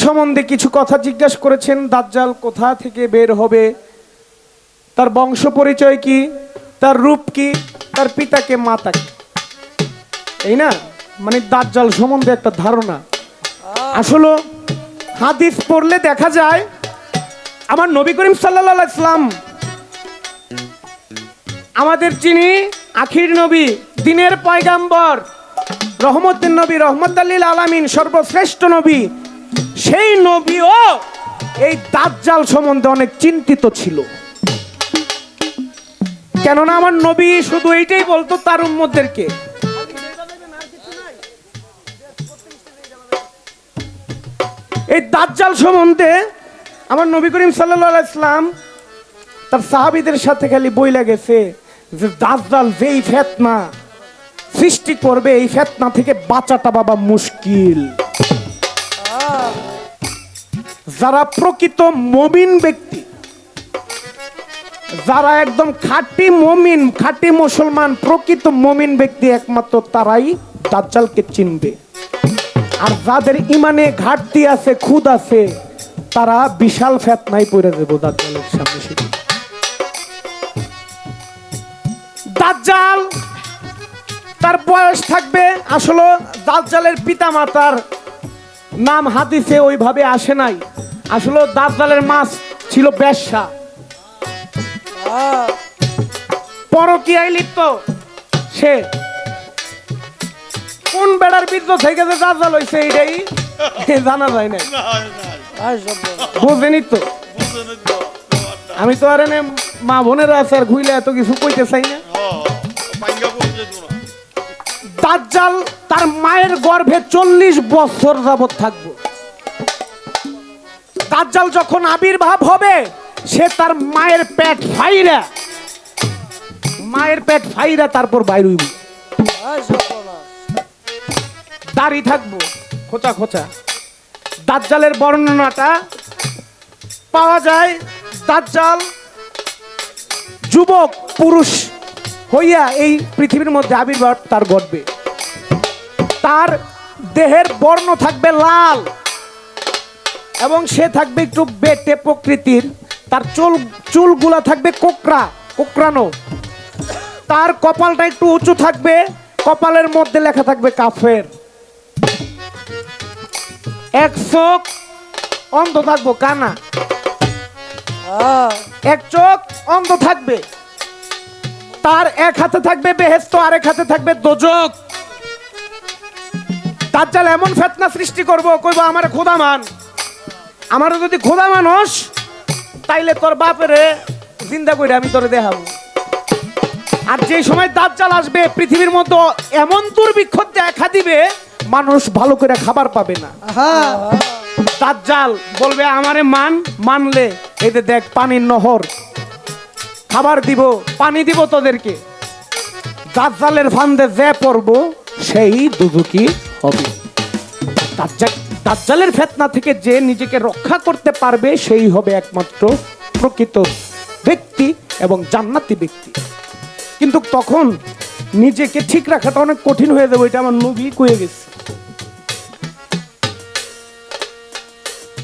সম্বন্ধে কিছু কথা জিজ্ঞাসা করেছেন। দাজ্জাল কোথা থেকে বের হবে, তার বংশ পরিচয় কি, তার রূপ কি, তার পিতাকে মাতাকে, এই না মানে দাজ্জাল সম্বন্ধে একটা ধারণা। আসলে হাদিস পড়লে দেখা যায় আমার নবী করিম সাল্লাল্লাহু আলাইহি সাল্লাম আমাদের যিনি আখির নবী, দিনের পয়গাম্বর, রহমতের নবী, রহমতুল লিল আলামিন, সর্বশ্রেষ্ঠ নবী, সেই নবীও এই দাজ্জাল সম্বন্ধে অনেক চিন্তিত ছিল। কেননা আমার নবী শুধু এইটাই বলতো তার উম্মতদেরকে, এই দাজ্জাল সম্বন্ধে আমার নবী করিম সাল্লাল্লাহু আলাইহি সাল্লাম তার সাহাবীদের সাথে খালি বইলা গেছে যে দাজ্জাল যেই ফিতনা সৃষ্টি করবে, এই ফিতনা থেকে বাঁচাটা বাবা মুশকিল। যারা প্রকৃত মুমিন ব্যক্তি, যারা একদম খাঁটি মুমিন, খাঁটি মুসলমান, প্রকৃত মুমিন ব্যক্তি, একমাত্র তারাই দাজ্জালকে চিনবে। আর যাদের ইমানে ঘাটতি আছে, খুদ আছে, তারা বিশাল ফিতনায় পড়ে যাবে দাজ্জালের সামনে। সেটি দাজ্জাল তার বয়স থাকবে, আসলে দাজ্জালের পিতামাতার নাম হাদিসে ওইভাবে আসে নাই। আসলে দাজ্জালের মা ছিল বেশ্যা, পরকীয়ায় লিপ্ত। সে কোন বেড়ার বীর্য থেকে যে দাজ্জাল হইছে এইটাই জানা যায় না, বুঝেনি তো। আমি তো আর এনে মা বোনেরা আছে আর ঘুইলে এত কিছু কইতে চাই না। দাজ্জাল তার মায়ের গর্ভে 40 বছর যাবত থাকবে। দাজ্জাল যখন আবির্ভাব হবে, সে তার মায়ের পেট ফাইরা তারপর বাইর হইব। দাড়ি থাকবো খোঁচা খোঁচা। দাজ্জালের বর্ণনাটা পাওয়া যায়, দাজ্জাল যুবক পুরুষ হইয়া এই পৃথিবীর মধ্যে আবির্ভাব তার ঘটবে। তার দেহের বর্ণ থাকবে লাল এবং সে থাকবে একটু বেটে প্রকৃতির। তার চুলগুলা থাকবে কোকড়ানো। তার কপালটা একটু উঁচু থাকবে, কপালের মধ্যে লেখা থাকবে কাফের। এক চোখ অন্ধ থাকবো, কানা। এক চোখ অন্ধ থাকবে। তার এক হাতে থাকবে বেহেশত, আরেক হাতে থাকবে দোজখ। দাজ্জাল এমন ফিতনা সৃষ্টি করবো, কইবো আমার খোদা মান, আমারও যদি খোদা মানুষ তাইলে তোর বাপেরে জিন্দা কইরা আমি তোরে দেখাবো। আর যে সময় দাজ্জাল আসবে, পৃথিবীর মধ্যে এমন দুর্ভিক্ষ দেখা দিবে, মানুষ ভালো করে খাবার পাবে না। দাজ্জাল বলবে আমারে মানলে এই যে দেখ পানির নহর, খাবার দিব, পানি দিব তোদেরকে। দাজ্জালের ফান্দে যে পড়বো সেই দুজকি হবে। দাজ্জালের ফিতনা থেকে যে নিজেকে রক্ষা করতে পারবে, সেই হবে একমাত্র প্রকৃত ব্যক্তি এবং জান্নাতি ব্যক্তি। কিন্তু তখন নিজেকে ঠিক রাখাটা অনেক কঠিন হয়ে যাবে, এটা আমার নবী কয়ে গেছে।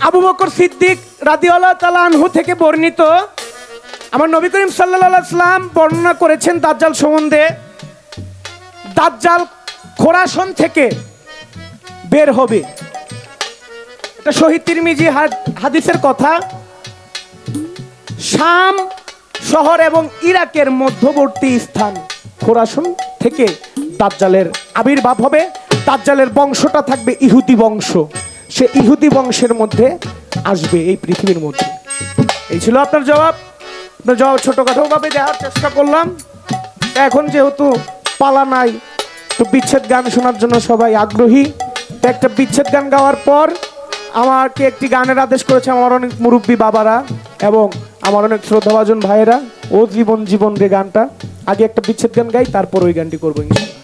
আবু বকর সিদ্দিক রাদিয়াল্লাহু তাআলা আনহু থেকে বর্ণিত, আমার নবী করিম সাল্লাল্লাহু আলাইহি সাল্লাম বর্ণনা করেছেন দাজ্জাল সম্বন্ধে। দাজ্জাল খোরাসন থেকে বের হবে, এটা সহিহ তিরমিজি হাদিসের কথা। শাম শহর এবং ইরাকের মধ্যবর্তী স্থান খোরাসন থেকে দাজ্জালের আবির্ভাব হবে। দাজ্জালের বংশটা থাকবে ইহুদি বংশ, সে ইহুদি বংশের মধ্যে আসবে এই পৃথিবীর মধ্যে। এই ছিল আপনার জবাব। আপনার জবাব ছোটখাটো ভাবে দেওয়ার চেষ্টা করলাম। এখন যেহেতু পালা নাই, তো বিচ্ছেদ গান শোনার জন্য সবাই আগ্রহী। একটা বিচ্ছেদ গান গাওয়ার পর আমাকে একটি গানের আদেশ করেছে আমার অনেক মুরব্বী বাবারা এবং আমার অনেক শ্রদ্ধাভাজন ভাইয়েরা। ও জীবন জীবন রে গানটা আগে একটা বিচ্ছেদ গান গাই, তারপর ওই গানটি করবো ইনশাআল্লাহ।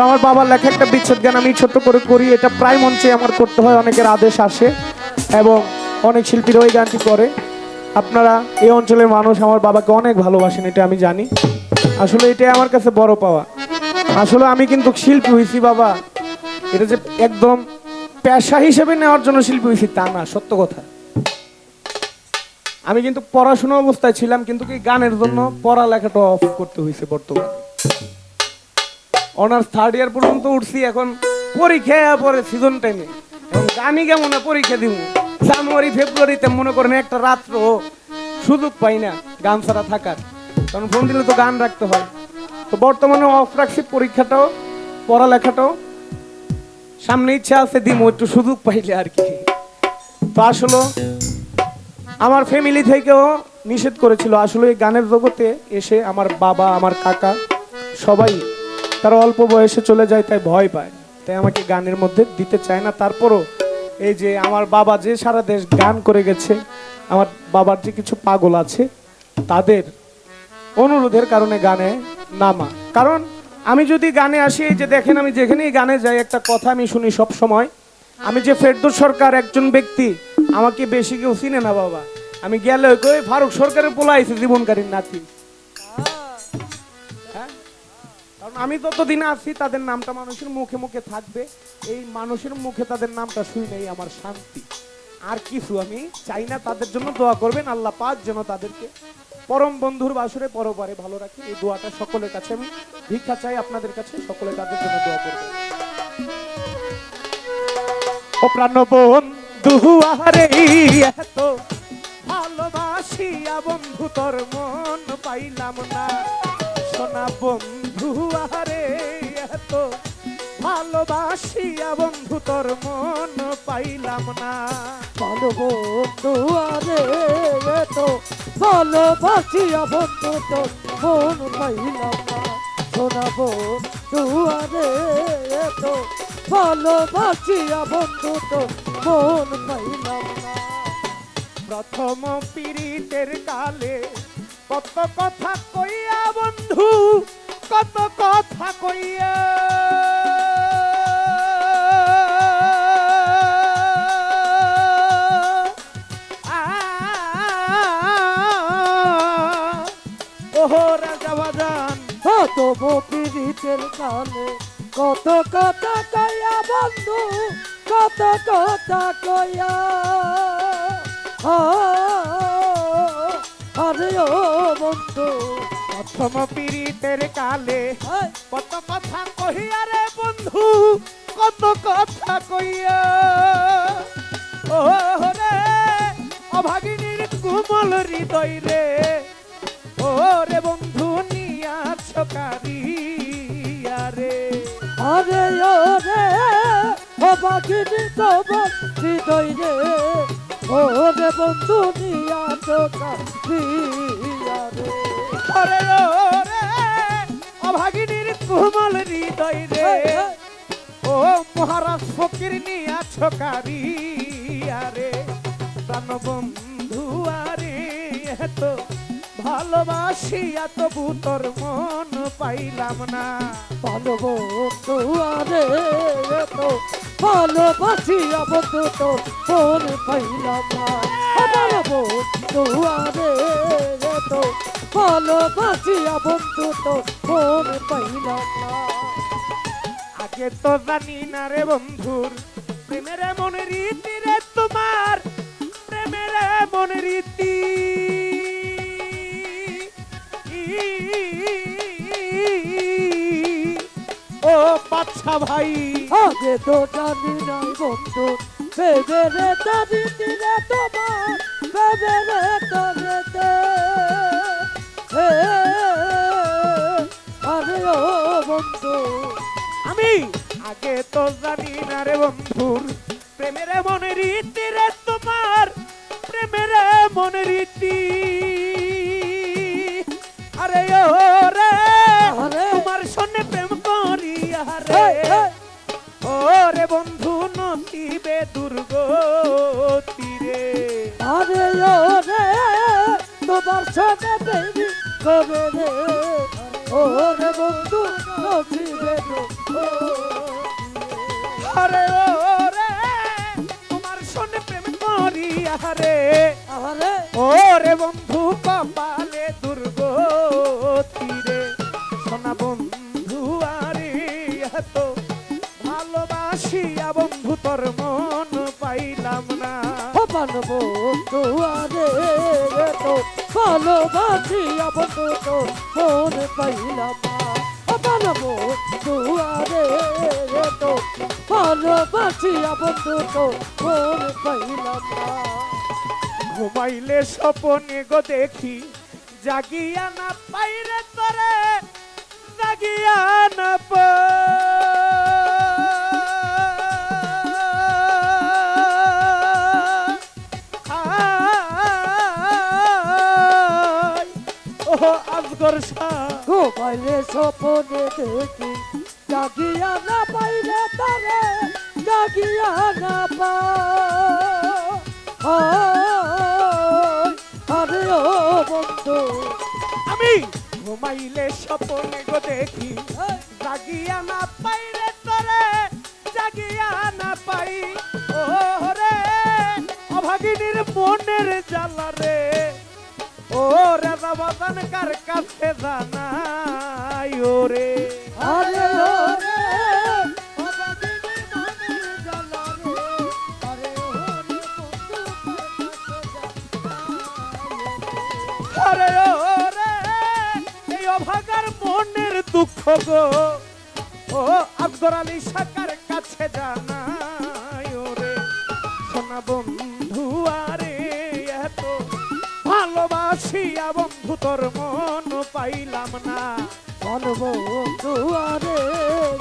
আমার বাবার লেখা একটা বিচ্ছেদ গান আমি ছোট্ট করে করি। এটা প্রায় মঞ্চে আমার করতে হয়, অনেকের আদেশ আসে এবং অনেক শিল্পীরা ওই গানটি করে। আপনারা এই অঞ্চলের মানুষ আমার বাবাকে অনেক ভালোবাসেন, এটা আমি জানি। আসলে এটাই আমার কাছে বড় পাওয়া। আসলে আমি কিন্তু শিল্পী হয়েছি বাবা, এটা যে একদম পেশা হিসেবে নেওয়ার জন্য শিল্পী হয়েছি তা না, সত্য কথা। আমি কিন্তু পড়াশোনা অবস্থায় ছিলাম, কিন্তু কি গানের জন্য পড়ালেখাটা অফ করতে হয়েছে বর্তমানে। অনার্স 3rd ইয়ার পর্যন্ত উঠছি, এখন পরীক্ষা পরে সিজন টাইমে এখন গানই কেমন পরীক্ষা দিব জানুয়ারি ফেব্রুয়ারিতে, মনে করেন একটা রাত্র সুযোগ পাই না গান ছাড়া থাকার, কারণ ফোন দিলে তো গান রাখতে হয়। তো বর্তমানে অফ রাখছি পরীক্ষাটাও পড়ালেখাটাও, সামনে ইচ্ছা আছে দিব একটু সুযোগ পাইলে আর কি। তো আসলে আমার ফ্যামিলি থেকেও নিষেধ করেছিল, আসলে এই গানের জগতে এসে আমার বাবা আমার কাকা সবাই তারা অল্প বয়সে চলে যায়, তাই ভয় পায়, তাই আমাকে গানের মধ্যে দিতে চায় না। তারপরও এই যে আমার বাবা যে সারা দেশ গান করে গেছে, আমার বাবার যে কিছু পাগল আছে তাদের অনুরোধের কারণে গানে নামা। কারণ আমি যদি গানে আসি, এই যে দেখেন আমি যেখানেই গানে যাই একটা কথা আমি শুনি সব সময়, আমি যে ফেরদৌস সরকার একজন ব্যক্তি, আমাকে বেশি কেউ চিনে না বাবা। আমি গেলে কই ফারুক সরকারের পোলা আইছে জীবনকারীর নাতি। কারণ আমি যতদিন আছি তাদের নামটা মানুষের মুখে মুখে থাকবে, এই মানুষের মুখে তাদের নামটা শুনেই আমার শান্তি। আর কিছু আমি চাই না, তাদের জন্য দোয়া করবেন আল্লাহ পাক যেন তাদেরকে পরম বন্ধুর বাসরে পরবারে ভালো রাখে, এই দোয়াটা সকলের কাছে আমি ভিক্ষা চাই আপনাদের কাছে, সকলে তাদের জন্য দোয়া করবেন। ও প্রাণ বন্ধু আহারে এত ভালোবাসিয়া বন্ধু তোর মন পাইলাম না, সোনা বন্ধু আহারে এত ভালোবাসিয়া বন্ধু তোর মন পাইলাম না। ভালো বন্ধু আরে এত ভালোবাসিয়া বন্ধু তোর মন পাইলাম না, সোনা বন্ধু আরে এত ভালোবাসিয়া বন্ধু তোর মন পাইলাম না। প্রথম পীড়িতের কালে কত কথা কইয়া বন্ধু, কত কথা কইয়া ওহো রাজা বাজান, কত পীড়িতের কালে কত কথা কইয়া বন্ধু, কত কথা কইয়া আরে ও বন্ধু। প্রথম পীড়িতের কালে কত কথা কইয়া রে বন্ধু, কত কথা কইয়া ও রে অভাগিনীর কোমল হৃদয় রে, ও রে বন্ধু নিয়াছ কারিয়া রে। আরে ও রে অভাগিনী তোমার হৃদয় রে, ও রে বন্ধু নিয়া চোখিয়া রে। আরে ও রে অভাগিনীর কোমল হৃদয় রে, ও মহারাজ ফকির নিয়াছ কারিয়া রে। প্রাণ বন্ধু আরে এত ভালোবাসিয়া তবু তোর মন পাইলাম না। ভালো বন্ধু আরে এত ভালোবাসিয়া বন্ধু তোর মন পাইলাম না, ভালো বন্ধু আরে এত ভালোবাসিয়া বন্ধু তোর মন পাইলাম না। আগে তো জানি না রে বন্ধুর প্রেমের এমন রীতি রে, তোমার প্রেমের এমন রীতি ও বাচ্চা ভাই। আগে তো জানি নাই বন্ধু বেবে রে তারিতি রে তোমার, বেবে রে তারিতে আরে ও বন্ধু। আমি আগে তো জানি না রে বন্ধুর প্রেমের এমন রীতি রে, তোমার প্রেমের এমন রীতি। আরে ও রে তোমার সঙ্গে প্রেম করিয়া রে, ও রে বন্ধু নতিবে দুর্গতি রে। আরে ও রে তোমার সঙ্গে প্রেম করে রে, ও রে বন্ধু নচিবে আরে ও রে তোমার সঙ্গে প্রেম করিয়া রে, আরে ও ওরে বন্ধু কপালে দুর্গতি রে সোনা বন্ধু আরে এত ভালোবাসিয়া বন্ধু তোর মন পাইলাম না অপান বন্ধু আরে তো ভালোবাসিয়া বন্ধু তো মন পাইলাম না অপান বন্ধু আরে তো ভালোবাসিয়া বন্ধু তো মন পাইলাম না ঘুমাইলে স্বপনে গো দেখি জাগিয়া না পাইরে তরে জাগিয়া না পাই ও আজগর শাহ ঘুমাইলে স্বপনে দেখি জাগিয়া না পাইলে তারে জাগিয়া না আরে ও বন্ধু আমি ঘুমাইলে স্বপনে গো দেখি জাগিয়া না পাইরে তরে জাগিয়া না পাই ও রে অভাগিনীর মনের জ্বালা রে ও রাজা বাজান কার কাছে জানাই ওরে আরে ও রে অভাগিনীর মনের জ্বালা রে আরে ও রে বন্ধু আরে ও রে এই অভাগার মনের দুঃখ গো ও আফগর আলী সাকার কাছে জানাই ওরে সোনা বন্ধু আরে এত ভালোবাসিয়া বন্ধু তোর মন পাইলাম না বন্ধু আরে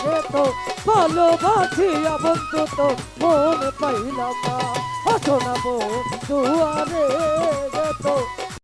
রে তো ভালোবাসিয়া বন্ধু তো মন পাইলাম না শোনা বন্ধু আরে রে তো